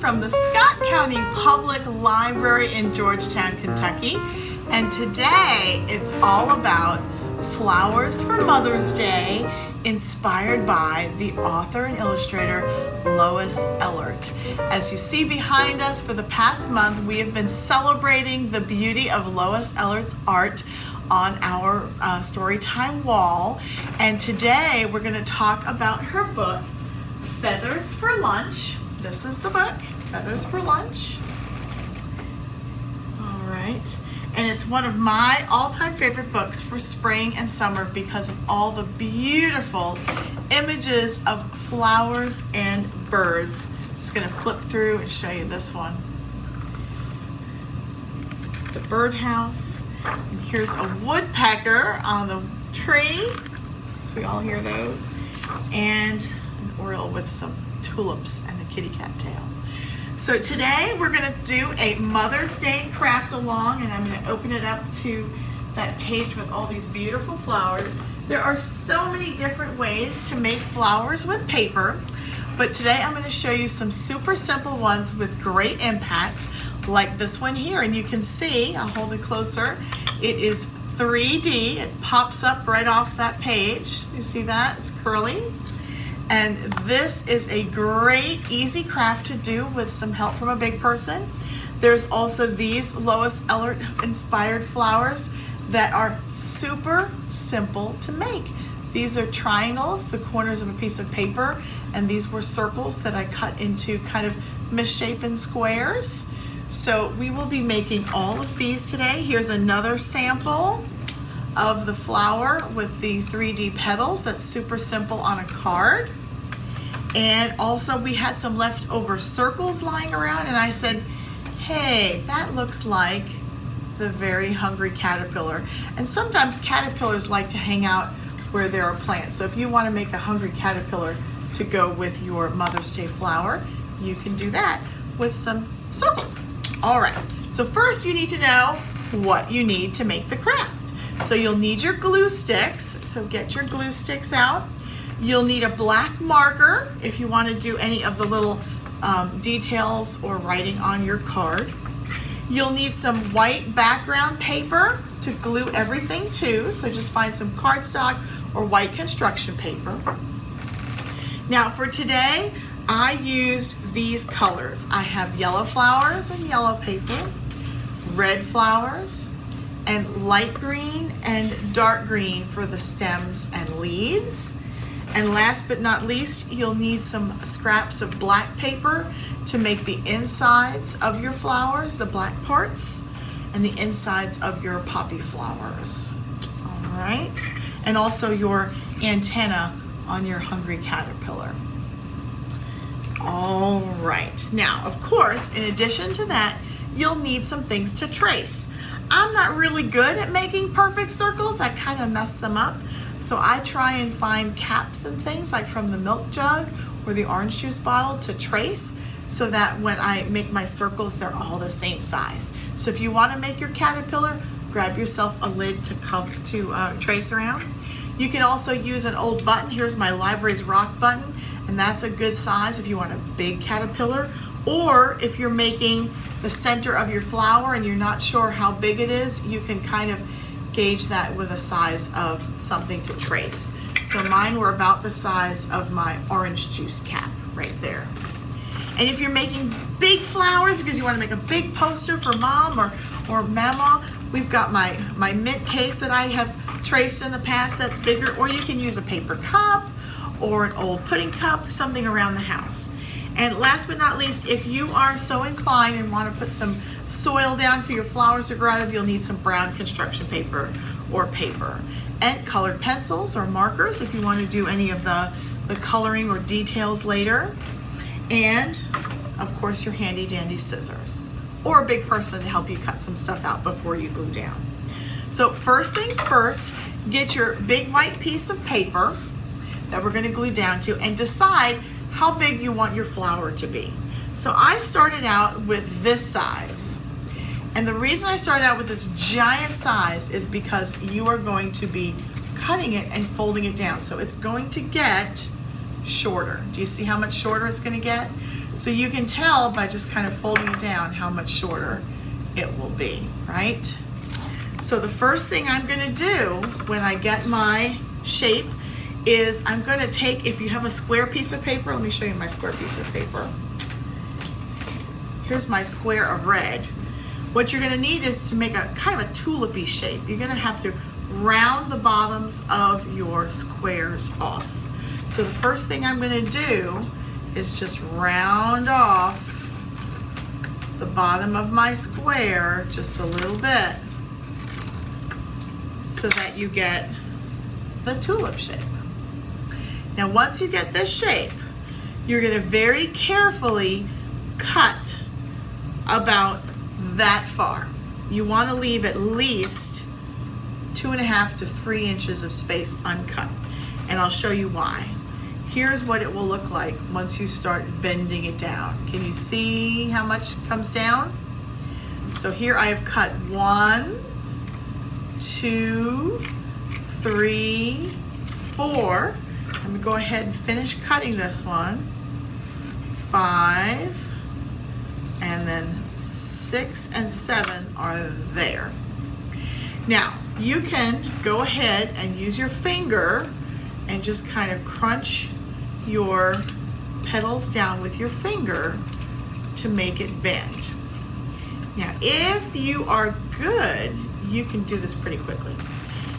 from the Scott County Public Library in Georgetown, Kentucky. And today it's all about flowers for Mother's Day, inspired by the author and illustrator Lois Ehlert. As you see behind us, for the past month we have been celebrating the beauty of Lois Ehlert's art on our Storytime wall. And today we're going to talk about her book, Feathers for Lunch. This is the book, Feathers for Lunch. All right. And it's one of my all-time favorite books for spring and summer because of all the beautiful images of flowers and birds. I'm just going to flip through and show you this one. The birdhouse. And here's a woodpecker on the tree, so we all hear those, and an oriole with some tulips and a kitty cat tail. So today we're going to do a Mother's Day craft along, and I'm going to open it up to that page with all these beautiful flowers. There are so many different ways to make flowers with paper, but today I'm going to show you some super simple ones with great impact, like this one here. And you can see, I'll hold it closer, it is 3D. It pops up right off that page. You see that? It's curly. And this is a great, easy craft to do with some help from a big person. There's also these Lois Ehlert-inspired flowers that are super simple to make. These are triangles, the corners of a piece of paper, and these were circles that I cut into kind of misshapen squares. So we will be making all of these today. Here's another sample of the flower with the 3D petals. That's super simple on a card. And also we had some leftover circles lying around, and I said, hey, that looks like the very hungry caterpillar. And sometimes caterpillars like to hang out where there are plants. So if you want to make a hungry caterpillar to go with your Mother's Day flower, you can do that with some circles. All right, so first you need to know what you need to make the craft. So you'll need your glue sticks, so get your glue sticks out. You'll need a black marker if you want to do any of the little details or writing on your card. You'll need some white background paper to glue everything to, so just find some cardstock or white construction paper. Now for today, I used these colors. I have yellow flowers and yellow paper, red flowers, and light green and dark green for the stems and leaves. And last but not least, you'll need some scraps of black paper to make the insides of your flowers, the black parts, and the insides of your poppy flowers. All right. And also your antenna on your hungry caterpillar. All right. Now, of course, in addition to that, you'll need some things to trace. I'm not really good at making perfect circles. I kind of mess them up. So I try and find caps and things like from the milk jug or the orange juice bottle to trace, so that when I make my circles, they're all the same size. So if you want to make your caterpillar, grab yourself a lid to trace around. You can also use an old button. Here's my library's rock button, and that's a good size if you want a big caterpillar, or if you're making the center of your flower and you're not sure how big it is, you can kind of gauge that with a size of something to trace. So mine were about the size of my orange juice cap right there. And if you're making big flowers because you want to make a big poster for mom or mama, we've got my mint case that I have traced in the past that's bigger, or you can use a paper cup or an old pudding cup, something around the house. And last but not least, if you are so inclined and want to put some soil down for your flowers to grow out of, you'll need some brown construction paper or paper. And colored pencils or markers if you want to do any of the coloring or details later. And, of course, your handy dandy scissors. Or a big person to help you cut some stuff out before you glue down. So first things first, get your big white piece of paper that we're going to glue down to and decide how big you want your flower to be. So I started out with this size. And the reason I started out with this giant size is because you are going to be cutting it and folding it down. So it's going to get shorter. Do you see how much shorter it's going to get? So you can tell by just kind of folding it down how much shorter it will be, right? So the first thing I'm going to do when I get my shape is I'm going to take, if you have a square piece of paper, let me show you my square piece of paper. Here's my square of red. What you're going to need is to make a kind of a tulipy shape. You're going to have to round the bottoms of your squares off. So the first thing I'm going to do is just round off the bottom of my square just a little bit so that you get the tulip shape. Now once you get this shape, you're going to very carefully cut about that far. You want to leave at least 2.5 to 3 inches of space uncut, and I'll show you why. Here's what it will look like once you start bending it down. Can you see how much comes down? So here I have cut 1, 2, 3, 4. I'm going to go ahead and finish cutting this one. 5, and then 6 and 7 are there. Now you can go ahead and use your finger and just kind of crunch your petals down with your finger to make it bend. Now if you are good, you can do this pretty quickly.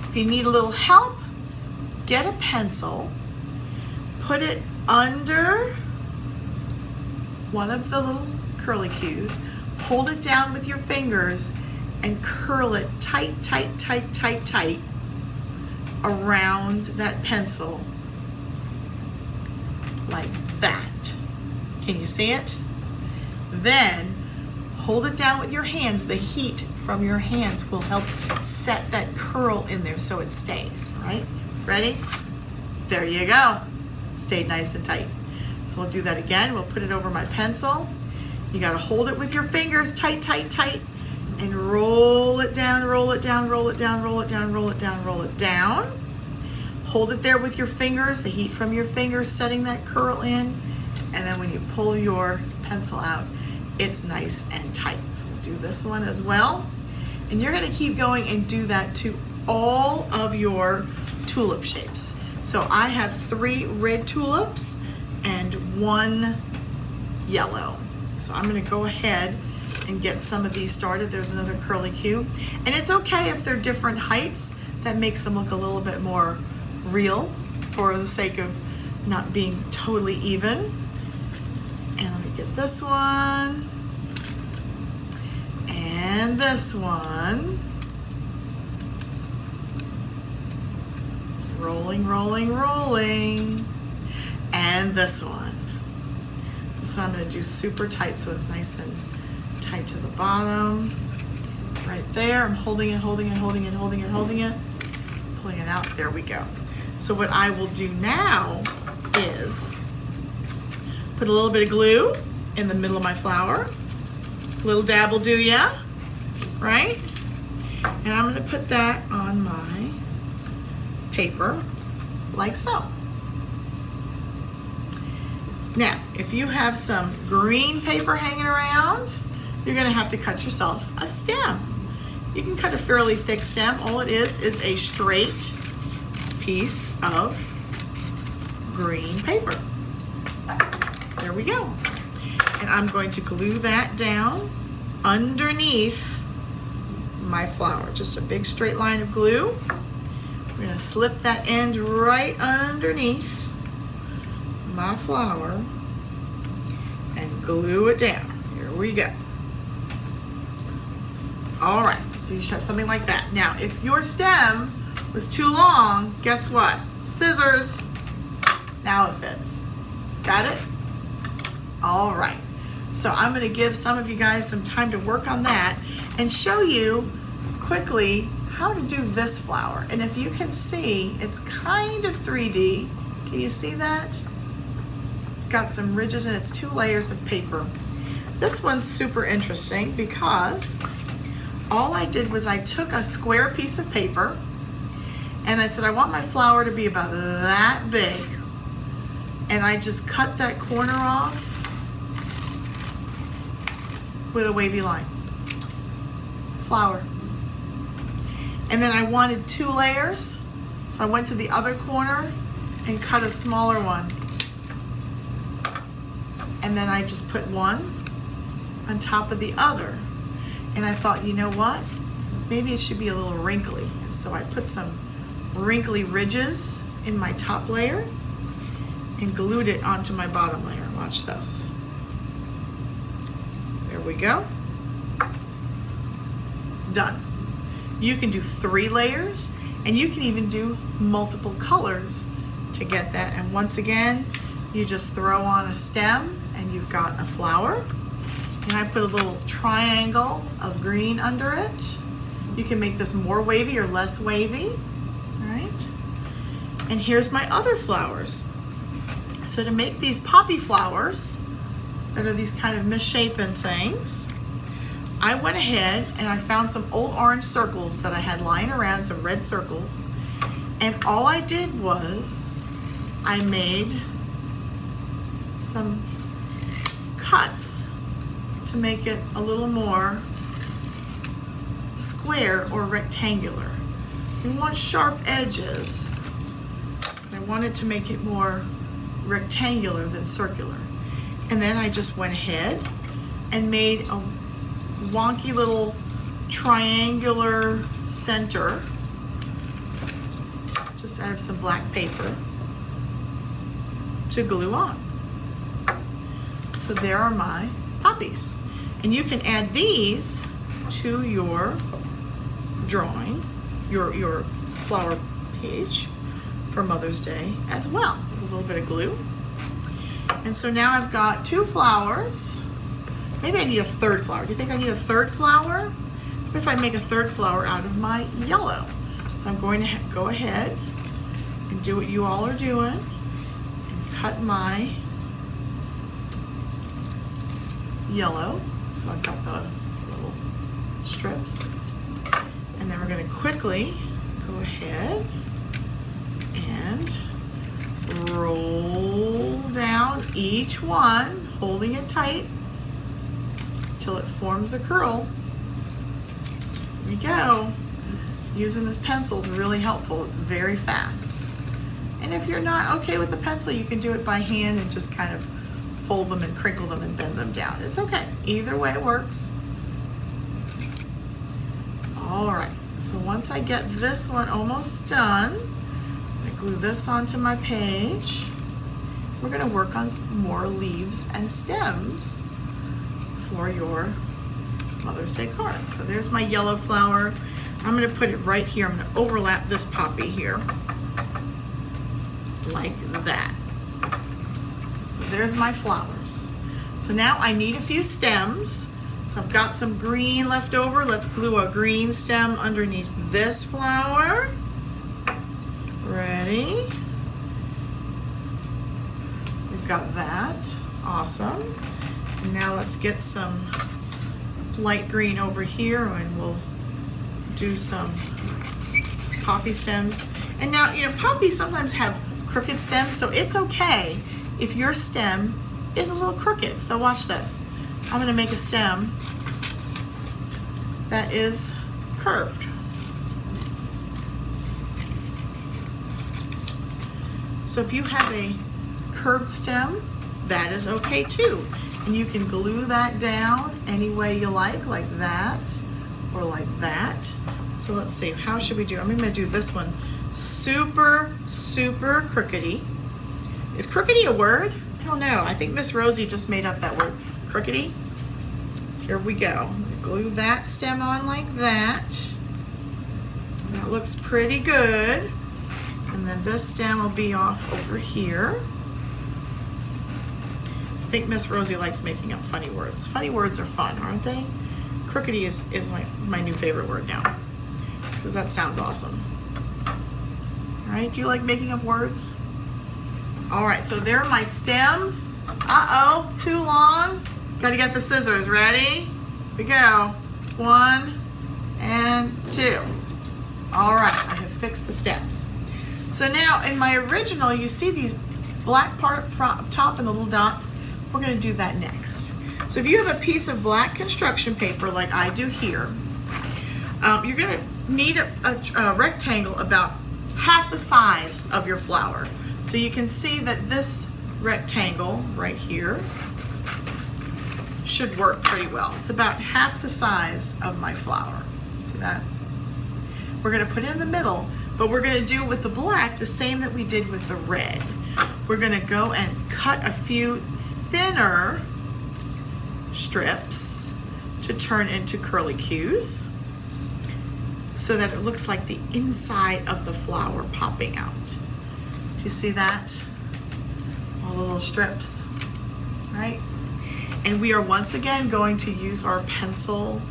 If you need a little help, get a pencil, put it under one of the little curly cues, hold it down with your fingers and curl it tight, tight, tight, tight, tight around that pencil like that. Can you see it? Then hold it down with your hands. The heat from your hands will help set that curl in there so it stays, right? Ready? There you go. Stayed nice and tight. So we'll do that again. We'll put it over my pencil. You got to hold it with your fingers tight, tight, tight, and roll it down, roll it down, roll it down, roll it down, roll it down, roll it down. Hold it there with your fingers, the heat from your fingers setting that curl in, and then when you pull your pencil out, it's nice and tight. So we'll do this one as well. And you're going to keep going and do that to all of your tulip shapes. So I have 3 red tulips and 1 yellow. So I'm going to go ahead and get some of these started. There's another curly cue. And it's okay if they're different heights. That makes them look a little bit more real for the sake of not being totally even. And let me get this one. And this one. Rolling, rolling, rolling. And this one. So I'm going to do super tight so it's nice and tight to the bottom. Right there. I'm holding it, holding it, holding it, holding it, holding it. Pulling it out. There we go. So what I will do now is put a little bit of glue in the middle of my flower. A little dab will do ya, right? And I'm going to put that on my paper like so. Now, if you have some green paper hanging around, you're going to have to cut yourself a stem. You can cut a fairly thick stem. All it is a straight piece of green paper. There we go. And I'm going to glue that down underneath my flower. Just a big straight line of glue. We're going to slip that end right underneath my flower and glue it down. Here we go. All right, so you should have something like that. Now, if your stem was too long, guess what? Scissors. Now it fits. Got it? All right. So I'm going to give some of you guys some time to work on that and show you quickly how to do this flower. And if you can see, it's kind of 3D. Can you see that? It's got some ridges and it's 2 layers of paper. This one's super interesting because all I did was I took a square piece of paper and I said I want my flower to be about that big, and I just cut that corner off with a wavy line. Flower. And then I wanted 2 layers, so I went to the other corner and cut a smaller one. And then I just put one on top of the other. And I thought, you know what? Maybe it should be a little wrinkly. And so I put some wrinkly ridges in my top layer and glued it onto my bottom layer. Watch this. There we go. Done. You can do 3 layers, and you can even do multiple colors to get that. And once again, you just throw on a stem and you've got a flower. And I put a little triangle of green under it. You can make this more wavy or less wavy, right? And here's my other flowers. So to make these poppy flowers that are these kind of misshapen things, I went ahead and I found some old orange circles that I had lying around, some red circles, and all I did was I made some cuts to make it a little more square or rectangular. We want sharp edges, but I wanted to make it more rectangular than circular. And then I just went ahead and made a wonky little triangular center just out of some black paper to glue on. So there are my poppies. And you can add these to your drawing, your flower page for Mother's Day as well. A little bit of glue. And so now I've got 2 flowers. Maybe I need a 3rd flower. Do you think I need a 3rd flower? What if I make a 3rd flower out of my yellow? So I'm going to go ahead and do what you all are doing and cut my yellow. So I've got the little strips. And then we're going to quickly go ahead and roll down each one, holding it tight till it forms a curl. There we go. Using this pencil is really helpful. It's very fast. And if you're not okay with the pencil, you can do it by hand and just kind of fold them and crinkle them and bend them down. It's okay. Either way works. All right. So once I get this one almost done, I glue this onto my page. We're going to work on some more leaves and stems for your Mother's Day card. So there's my yellow flower. I'm going to put it right here. I'm going to overlap this poppy here like that. So there's my flowers. So now I need a few stems. So I've got some green left over. Let's glue a green stem underneath this flower. Ready? We've got that. Awesome. And now let's get some light green over here and we'll do some poppy stems. And now, you know, poppies sometimes have crooked stems, so it's okay if your stem is a little crooked. So watch this. I'm going to make a stem that is curved. So if you have a curved stem, that is okay too. And you can glue that down any way you like that, or like that. So let's see, how should we do? I'm going to do this one super, super crookedy. Is crookedy a word? I don't know. I think Miss Rosie just made up that word. Crookedy. Here we go. Glue that stem on like that. That looks pretty good. And then this stem will be off over here. I think Miss Rosie likes making up funny words. Funny words are fun, aren't they? Crookedy is my new favorite word now, because that sounds awesome. All right, do you like making up words? All right, so there are my stems. Uh-oh, too long. Gotta get the scissors. Ready? Here we go. 1 and 2. All right, I have fixed the stems. So now in my original, you see these black part top and the little dots. We're gonna do that next. So So if you have a piece of black construction paper like I do here, you're going to need a rectangle about half the size of your flower. So you can see that this rectangle right here should work pretty well. It's about half the size of my flower. See that? We're going to put it in the middle, but we're going to do with the black the same that we did with the red. We're going to go and cut a few thinner strips to turn into curlicues so that it looks like the inside of the flower popping out. Do you see that? All the little strips, right? And we are once again going to use our pencil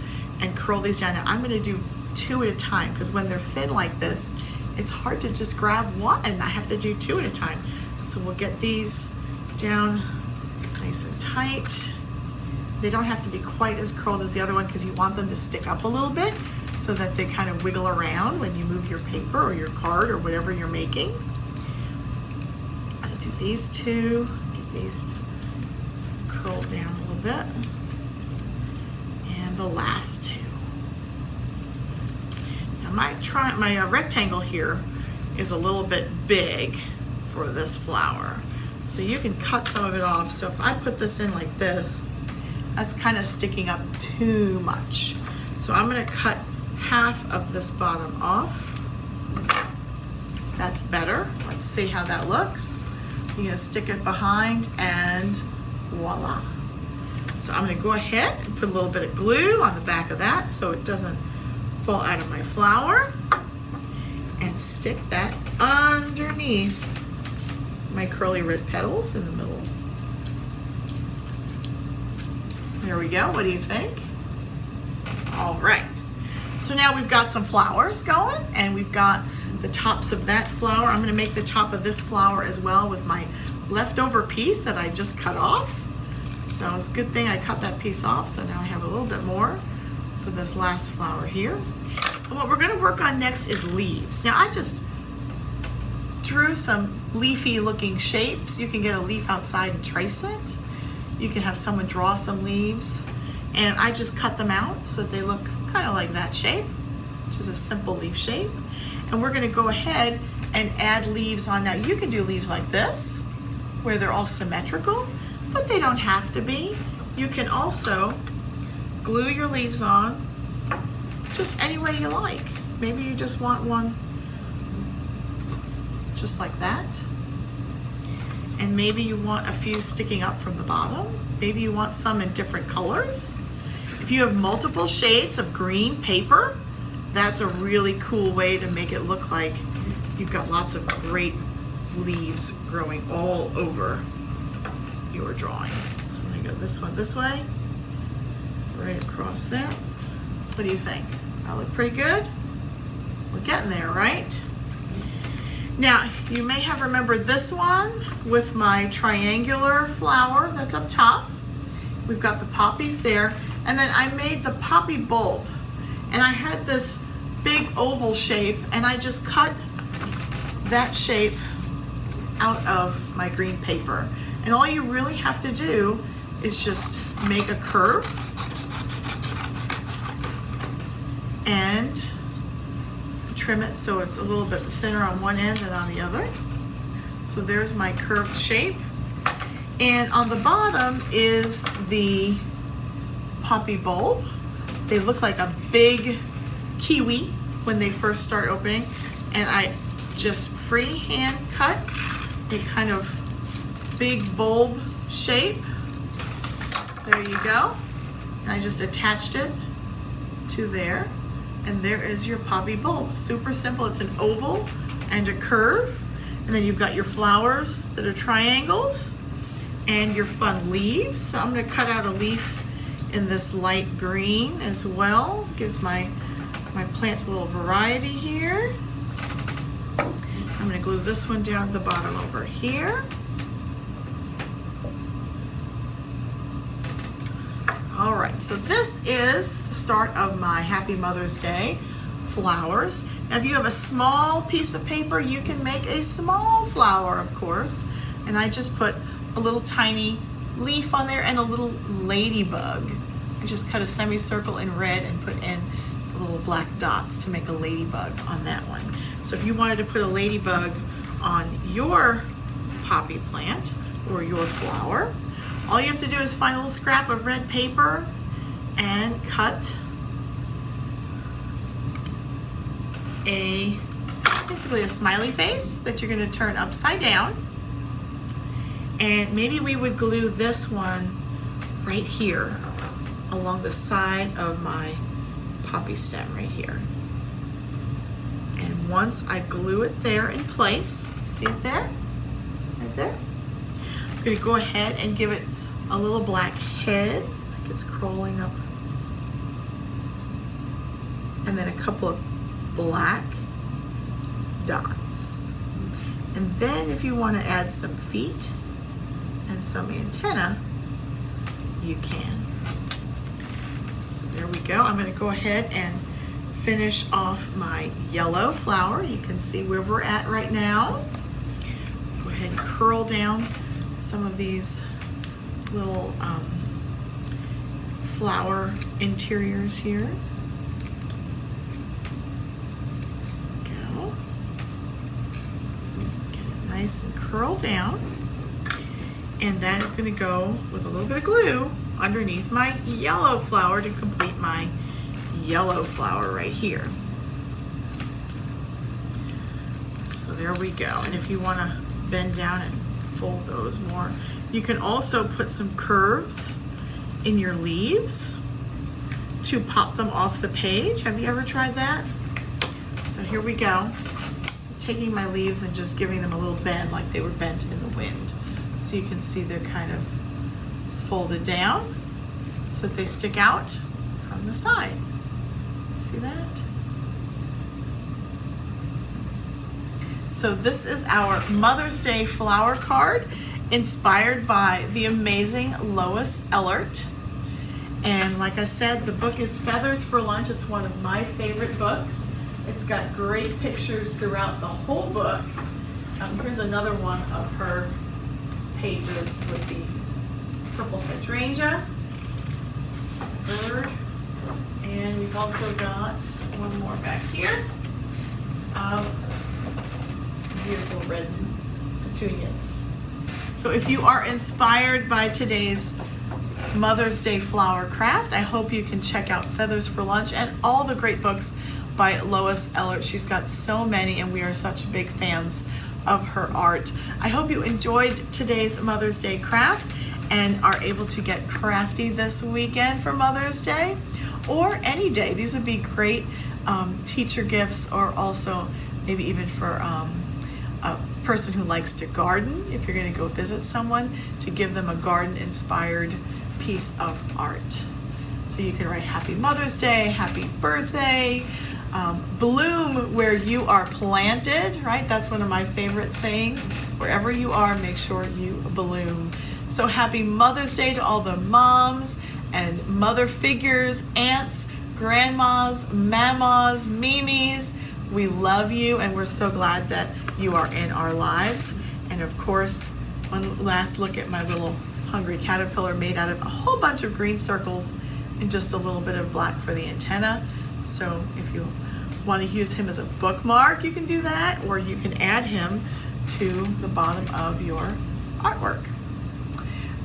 and curl these down. Now I'm going to do 2 at a time because when they're thin like this, it's hard to just grab one. I have to do 2 at a time. So we'll get these down nice and tight. They don't have to be quite as curled as the other one because you want them to stick up a little bit so that they kind of wiggle around when you move your paper or your card or whatever you're making. I'll do these 2, get these curled down a little bit, and the last 2. Now my rectangle here is a little bit big for this flower, so you can cut some of it off. So if I put this in like this, that's kind of sticking up too much. So I'm going to cut half of this bottom off. That's better. Let's see how that looks. You're going to stick it behind and voila. So I'm going to go ahead and put a little bit of glue on the back of that so it doesn't fall out of my flower, and stick that underneath my curly red petals in the middle. There we go. What do you think? All right. So now we've got some flowers going, and we've got the tops of that flower. I'm going to make the top of this flower as well with my leftover piece that I just cut off. So it's a good thing I cut that piece off, so now I have a little bit more for this last flower here. And what we're going to work on next is leaves. Now I just drew some leafy looking shapes. You can get a leaf outside and trace it. You can have someone draw some leaves, and I just cut them out so that they look kind of like that shape, which is a simple leaf shape. And we're going to go ahead and add leaves on. Now you can do leaves like this where they're all symmetrical, but they don't have to be. You can also glue your leaves on just any way you like. Maybe you just want one just like that, and maybe you want a few sticking up from the bottom. Maybe you want some in different colors. If you have multiple shades of green paper, that's a really cool way to make it look like you've got lots of great leaves growing all over your drawing. So I'm going to go this one this way, right across there. So what do you think? That look pretty good? We're getting there, right? Now, you may have remembered this one with my triangular flower that's up top. We've got the poppies there, and then I made the poppy bulb, and I had this big oval shape, and I just cut that shape out of my green paper. And all you really have to do is just make a curve and trim it so it's a little bit thinner on one end than on the other. So there's my curved shape. And on the bottom is the poppy bulb. They look like a big kiwi when they first start opening. And I just freehand cut a kind of big bulb shape. There you go. And I just attached it to there. And there is your poppy bulb. Super simple. It's an oval and a curve. And then you've got your flowers that are triangles and your fun leaves. So I'm going to cut out a leaf in this light green as well. Give my plants a little variety here. I'm going to glue this one down at the bottom over here. All right, so this is the start of my Happy Mother's Day flowers. Now, if you have a small piece of paper, you can make a small flower, of course. And I just put a little tiny leaf on there and a little ladybug. I just cut a semicircle in red and put in little black dots to make a ladybug on that one. So if you wanted to put a ladybug on your poppy plant or your flower, all you have to do is find a little scrap of red paper and cut basically a smiley face that you're going to turn upside down. And maybe we would glue this one right here along the side of my poppy stem right here. And once I glue it there in place, see it there? Right there? I'm going to go ahead and give it a little black head, like it's crawling up. And then a couple of black dots. And then if you want to add some feet and some antenna, you can. So there we go. I'm going to go ahead and finish off my yellow flower. You can see where we're at right now. Go ahead and curl down some of these little flower interiors here. Go. Get it nice and curled down. And that is going to go with a little bit of glue underneath my yellow flower to complete my yellow flower right here. So there we go. And if you want to bend down and fold those more, you can also put some curves in your leaves to pop them off the page. Have you ever tried that? So here we go. Just taking my leaves and just giving them a little bend like they were bent in the wind. So you can see they're kind of folded down so that they stick out from the side. See that? So this is our Mother's Day flower card inspired by the amazing Lois Ehlert. And like I said, the book is Feathers for Lunch. It's one of my favorite books. It's got great pictures throughout the whole book. Here's another one of her pages with the purple hydrangea, bird, and we've also got one more back here of some beautiful red petunias. So if you are inspired by today's Mother's Day flower craft, I hope you can check out Feathers for Lunch and all the great books by Lois Ehlert. She's got so many, and we are such big fans of her art. I hope you enjoyed today's Mother's Day craft and are able to get crafty this weekend for Mother's Day or any day. These would be great teacher gifts, or also maybe even for a person who likes to garden. If you're going to go visit someone, to give them a garden inspired piece of art. So you can write Happy Mother's Day, Happy Birthday, bloom where you are planted, right? That's one of my favorite sayings. Wherever you are, make sure you bloom. So happy Mother's Day to all the moms and mother figures, aunts, grandmas, mamas, mimis. We love you, and we're so glad that you are in our lives. And of course, one last look at my little hungry caterpillar made out of a whole bunch of green circles and just a little bit of black for the antenna. So if you want to use him as a bookmark, you can do that, or you can add him to the bottom of your artwork.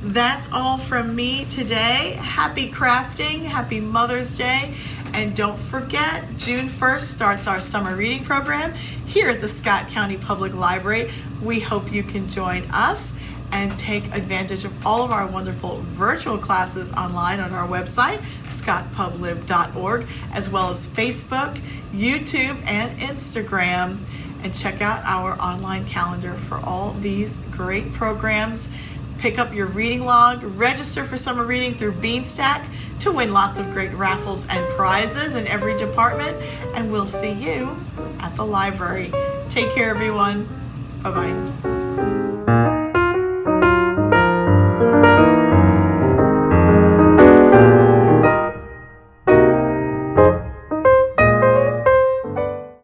That's all from me today. Happy crafting, happy Mother's Day, and don't forget, June 1st starts our summer reading program here at the Scott County Public Library. We hope you can join us and take advantage of all of our wonderful virtual classes online on our website, scottpublib.org, as well as Facebook, YouTube, and Instagram. And check out our online calendar for all these great programs. Pick up your reading log, register for summer reading through Beanstack to win lots of great raffles and prizes in every department. And we'll see you at the library. Take care, everyone. Bye-bye.